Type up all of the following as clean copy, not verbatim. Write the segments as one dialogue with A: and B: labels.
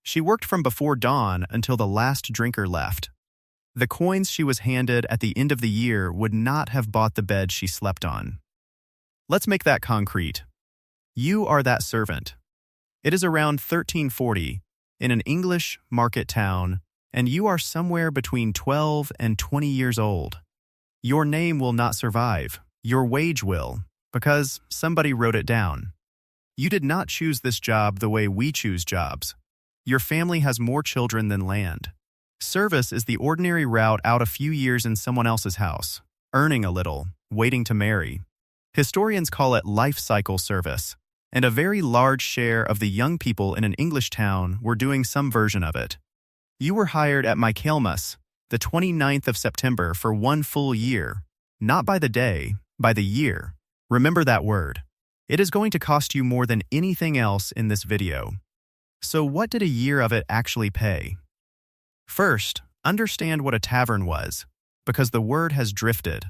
A: She worked from before dawn until the last drinker left. The coins she was handed at the end of the year would not have bought the bed she slept on. Let's make that concrete. You are that servant. It is around 1340, in an English market town, and you are somewhere between 12 and 20 years old. Your name will not survive. Your wage will, because somebody wrote it down. You did not choose this job the way we choose jobs. Your family has more children than land. Service is the ordinary route out a few years in someone else's house, earning a little, waiting to marry. Historians call it life cycle service, and a very large share of the young people in an English town were doing some version of it. You were hired at Michaelmas, the 29th of September, for 1 full year, not by the day, by the year. Remember that word. It is going to cost you more than anything else in this video. So what did a year of it actually pay? First, understand what a tavern was, because the word has drifted.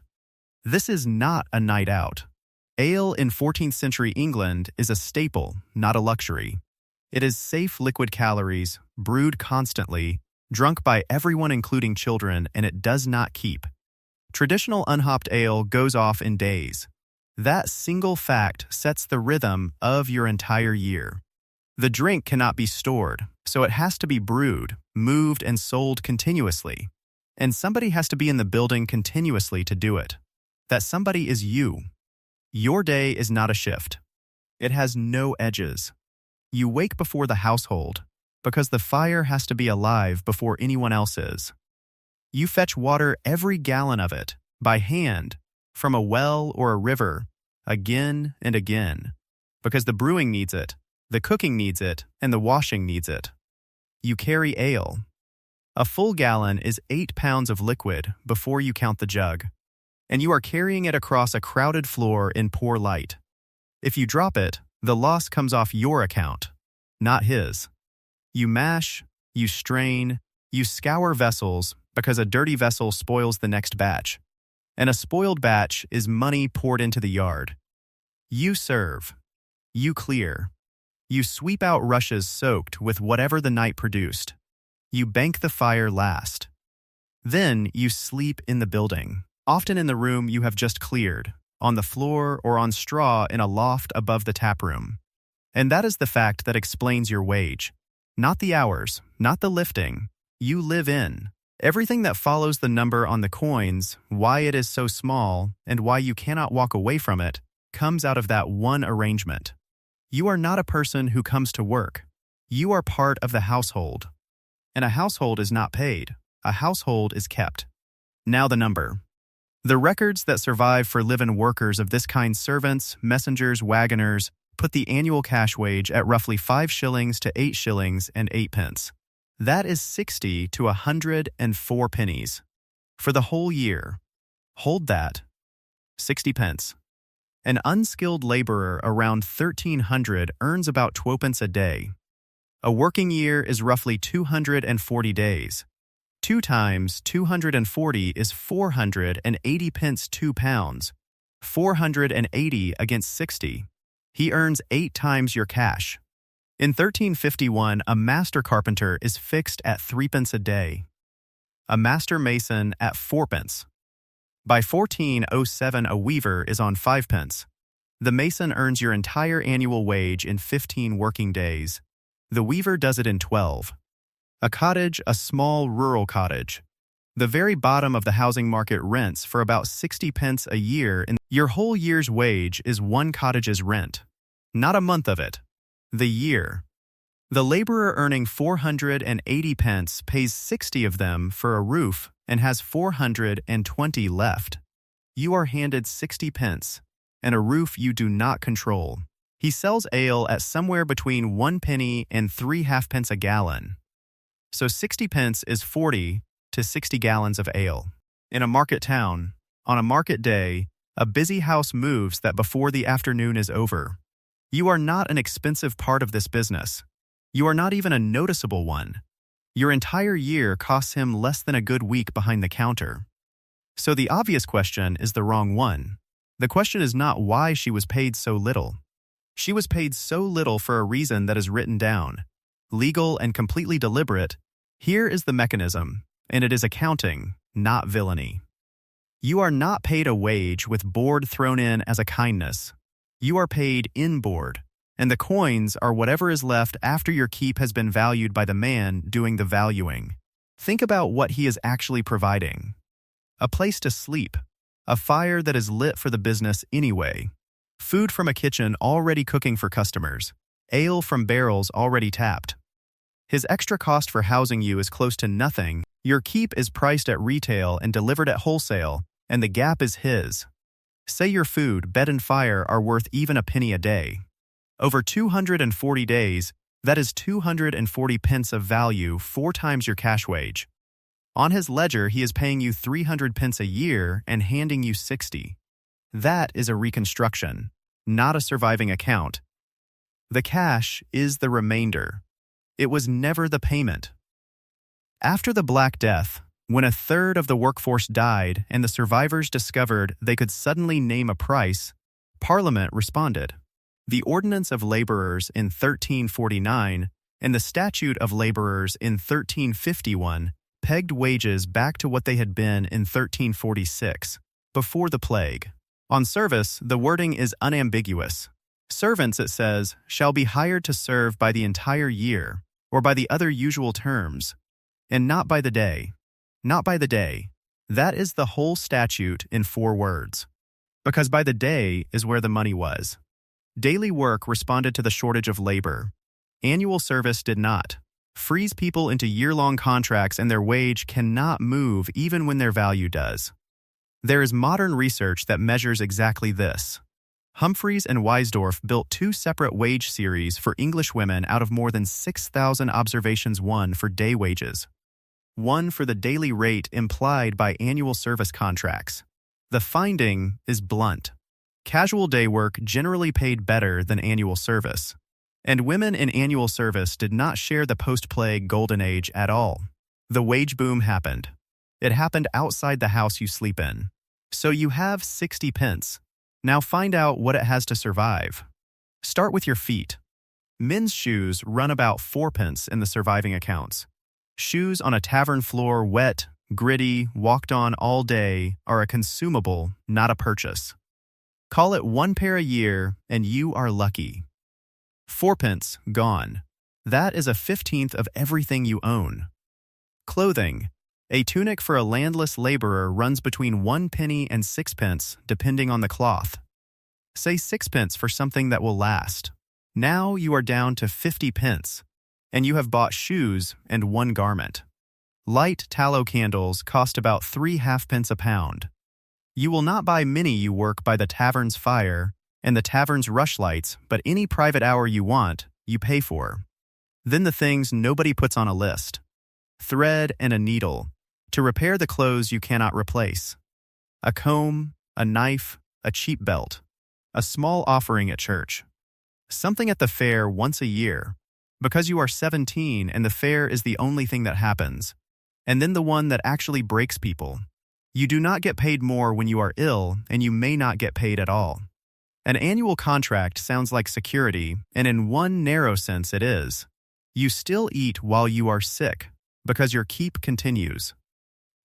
A: This is not a night out. Ale in 14th-century England is a staple, not a luxury. It is safe liquid calories, brewed constantly, drunk by everyone including children, and it does not keep. Traditional unhopped ale goes off in days. That single fact sets the rhythm of your entire year. The drink cannot be stored, so it has to be brewed, moved, and sold continuously. And somebody has to be in the building continuously to do it. That somebody is you. Your day is not a shift. It has no edges. You wake before the household, because the fire has to be alive before anyone else is. You fetch water, every gallon of it, by hand, from a well or a river, again and again, because the brewing needs it, the cooking needs it, and the washing needs it. You carry ale. A full gallon is 8 pounds of liquid before you count the jug, and you are carrying it across a crowded floor in poor light. If you drop it, the loss comes off your account, not his. You mash, you strain, you scour vessels because a dirty vessel spoils the next batch, and a spoiled batch is money poured into the yard. You serve. You clear. You sweep out rushes soaked with whatever the night produced. You bank the fire last. Then you sleep in the building, often in the room you have just cleared, on the floor or on straw in a loft above the taproom. And that is the fact that explains your wage. Not the hours, not the lifting. You live in. Everything that follows the number on the coins, why it is so small, and why you cannot walk away from it, comes out of that one arrangement. You are not a person who comes to work. You are part of the household. And a household is not paid. A household is kept. Now the number. The records that survive for live-in workers of this kind, servants, messengers, wagoners, put the annual cash wage at roughly 5 shillings to 8 shillings and 8 pence. That is 60 to 104 pennies. For the whole year. Hold that. 60 pence. An unskilled laborer around 1300 earns about 12 a day. A working year is roughly 240 days. 2 times 240 is 480 pence 2 pounds. 480 against 60. He earns 8 times your cash. In 1351, a master carpenter is fixed at 3 pence a day. A master mason at 4 pence. By 1407, a weaver is on 5 pence. The mason earns your entire annual wage in 15 working days. The weaver does it in 12. A cottage, a small rural cottage. The very bottom of the housing market rents for about 60 pence a year. Your whole year's wage is one cottage's rent. Not a month of it. The year. The laborer earning 480 pence pays 60 of them for a roof and has 420 left. You are handed 60 pence, and a roof you do not control. He sells ale at somewhere between 1 penny and 3 halfpence a gallon. So 60 pence is 40 to 60 gallons of ale. In a market town, on a market day, a busy house moves that before the afternoon is over. You are not an expensive part of this business. You are not even a noticeable one. Your entire year costs him less than a good week behind the counter. So the obvious question is the wrong one. The question is not why she was paid so little. She was paid so little for a reason that is written down. legal and completely deliberate, here is the mechanism, and it is accounting, not villainy. You are not paid a wage with board thrown in as a kindness. You are paid in board, and the coins are whatever is left after your keep has been valued by the man doing the valuing. Think about what he is actually providing. A place to sleep, a fire that is lit for the business anyway, food from a kitchen already cooking for customers, ale from barrels already tapped. His extra cost for housing you is close to nothing. Your keep is priced at retail and delivered at wholesale, and the gap is his. Say your food, bed and fire are worth even a penny a day. Over 240 days, that is 240 pence of value, 4 times your cash wage. On his ledger, he is paying you 300 pence a year and handing you 60. That is a reconstruction, not a surviving account. The cash is the remainder. It was never the payment. After the Black Death, when a third of the workforce died and the survivors discovered they could suddenly name a price, Parliament responded. The Ordinance of Labourers in 1349 and the Statute of Labourers in 1351 pegged wages back to what they had been in 1346, before the plague. On service, the wording is unambiguous. Servants, it says, shall be hired to serve by the entire year, or by the other usual terms, and not by the day. Not by the day. That is the whole statute in 4 words. Because by the day is where the money was. Daily work responded to the shortage of labor. Annual service did not. Freeze people into year-long contracts and their wage cannot move even when their value does. There is modern research that measures exactly this. Humphries and Weisdorf built 2 separate wage series for English women out of more than 6,000 observations, one for day wages, one for the daily rate implied by annual service contracts. The finding is blunt. Casual day work generally paid better than annual service, and women in annual service did not share the post-plague golden age at all. The wage boom happened. It happened outside the house you sleep in. So you have 60 pence. Now find out what it has to survive. Start with your feet. Men's shoes run about 4 pence in the surviving accounts. Shoes on a tavern floor, wet, gritty, walked on all day, are a consumable, not a purchase. Call it 1 pair a year, and you are lucky. 4 pence, gone. That is a 15th of everything you own. Clothing. A tunic for a landless laborer runs between 1 penny and 6 pence, depending on the cloth. Say 6 pence for something that will last. Now you are down to 50 pence, and you have bought shoes and 1 garment. Light tallow candles cost about 3 halfpence a pound. You will not buy many you work by the tavern's fire and the tavern's rushlights, but any private hour you want, you pay for. Then the things nobody puts on a list. Thread and a needle, to repair the clothes you cannot replace. A comb, a knife, a cheap belt. A small offering at church. Something at the fair once a year, because you are 17 and the fair is the only thing that happens. And then the one that actually breaks people. You do not get paid more when you are ill, and you may not get paid at all. An annual contract sounds like security, and in one narrow sense it is. You still eat while you are sick, because your keep continues.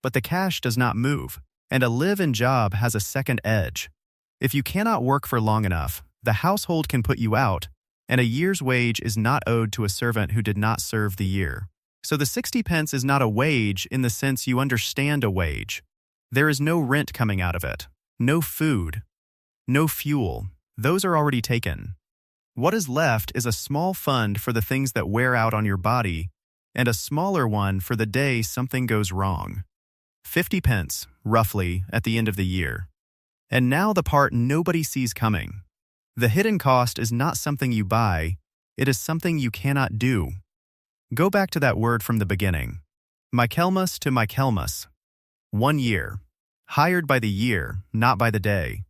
A: But the cash does not move, and a live-in job has a second edge. If you cannot work for long enough, the household can put you out, and a year's wage is not owed to a servant who did not serve the year. So the 60 pence is not a wage in the sense you understand a wage. There is no rent coming out of it, no food, no fuel. Those are already taken. What is left is a small fund for the things that wear out on your body, and a smaller one for the day something goes wrong. 50 pence, roughly, at the end of the year. And now the part nobody sees coming. The hidden cost is not something you buy, it is something you cannot do. Go back to that word from the beginning. Michaelmas to Michaelmas. 1 year. Hired by the year, not by the day.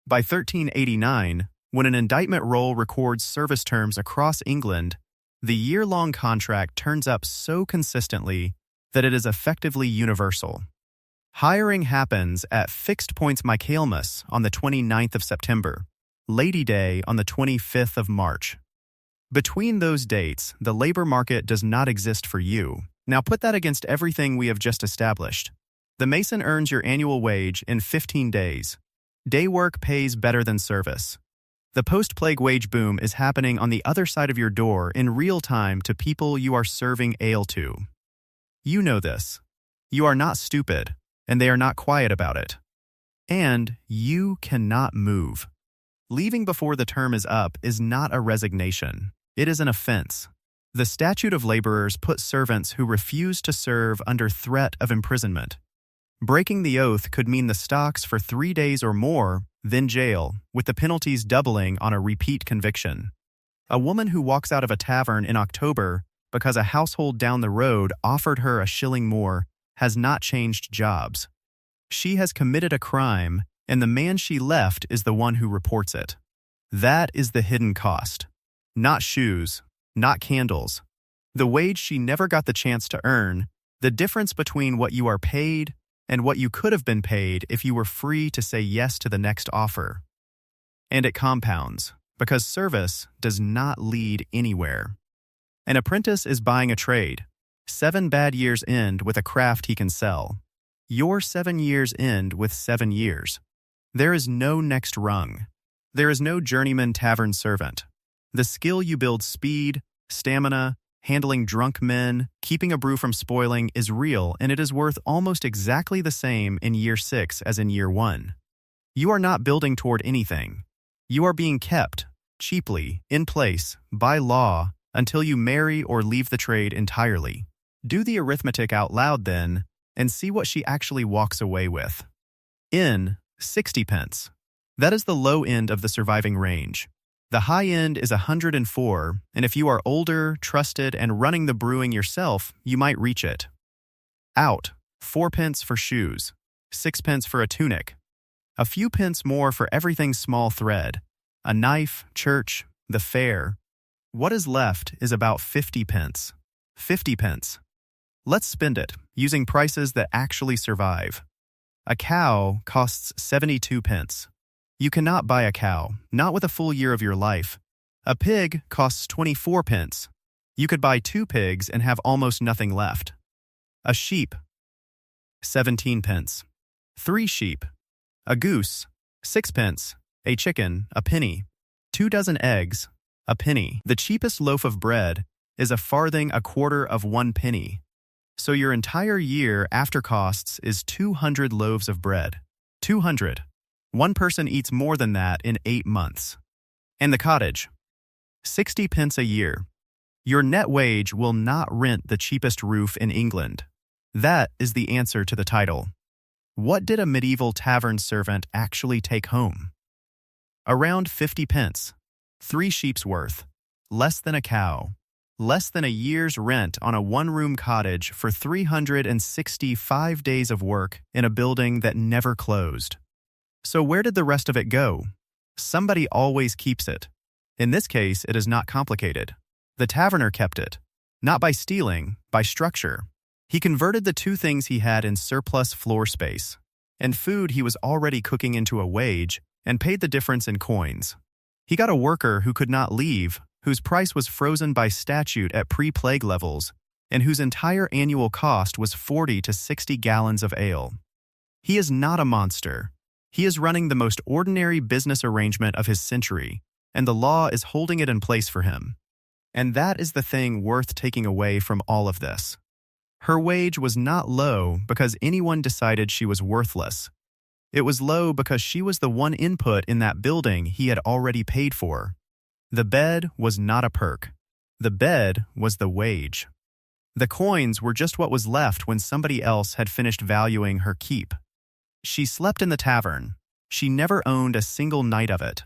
A: By 1389, when an indictment roll records service terms across England, the year-long contract turns up so consistently that it is effectively universal. Hiring happens at fixed points Michaelmas on the 29th of September, Lady Day on the 25th of March. Between those dates, the labor market does not exist for you. Now put that against everything we have just established. The mason earns your annual wage in 15 days. Day work pays better than service. The post-plague wage boom is happening on the other side of your door in real time to people you are serving ale to. You know this. You are not stupid, and they are not quiet about it. And you cannot move. Leaving before the term is up is not a resignation. It is an offense. The Statute of Labourers put servants who refuse to serve under threat of imprisonment. Breaking the oath could mean the stocks for 3 days or more, then jail, with the penalties doubling on a repeat conviction. A woman who walks out of a tavern in October because a household down the road offered her a shilling more has not changed jobs. She has committed a crime, and the man she left is the one who reports it. That is the hidden cost. Not shoes, not candles. The wage she never got the chance to earn, the difference between what you are paid and what you could have been paid if you were free to say yes to the next offer. And it compounds, because service does not lead anywhere. An apprentice is buying a trade. 7 bad years end with a craft he can sell. Your 7 years end with 7 years. There is no next rung. There is no journeyman tavern servant. The skill you build speed, stamina, handling drunk men, keeping a brew from spoiling is real, and it is worth almost exactly the same in year 6 as in year 1. You are not building toward anything. You are being kept, cheaply, in place, by law, until you marry or leave the trade entirely. Do the arithmetic out loud then, and see what she actually walks away with. In 60 pence. That is the low end of the surviving range. The high end is 104, and if you are older, trusted, and running the brewing yourself, you might reach it. Out, 4 pence for shoes, 6 pence for a tunic, a few pence more for everything small thread, a knife, church, the fair. What is left is about 50 pence. 50 pence. Let's spend it, using prices that actually survive. A cow costs 72 pence. You cannot buy a cow, not with a full year of your life. A pig costs 24 pence. You could buy 2 pigs and have almost nothing left. A sheep, 17 pence. 3 sheep. A goose, 6 pence. A chicken, a penny. 2 dozen eggs, a penny. The cheapest loaf of bread is a farthing, a quarter of 1 penny. So your entire year after costs is 200 loaves of bread. 200. One person eats more than that in 8 months. And the cottage, 60 pence a year. Your net wage will not rent the cheapest roof in England. That is the answer to the title. What did a medieval tavern servant actually take home? Around 50 pence. 3 sheep's worth. Less than a cow. Less than a year's rent on a 1-room cottage for 365 days of work in a building that never closed. So where did the rest of it go? Somebody always keeps it. In this case, it is not complicated. The taverner kept it. Not by stealing, by structure. He converted the 2 things he had in surplus floor space and food he was already cooking into a wage and paid the difference in coins. He got a worker who could not leave, whose price was frozen by statute at pre-plague levels, and whose entire annual cost was 40 to 60 gallons of ale. He is not a monster. He is running the most ordinary business arrangement of his century, and the law is holding it in place for him. And that is the thing worth taking away from all of this. Her wage was not low because anyone decided she was worthless. It was low because she was the one input in that building he had already paid for. The bed was not a perk. The bed was the wage. The coins were just what was left when somebody else had finished valuing her keep. She slept in the tavern. She never owned a single night of it.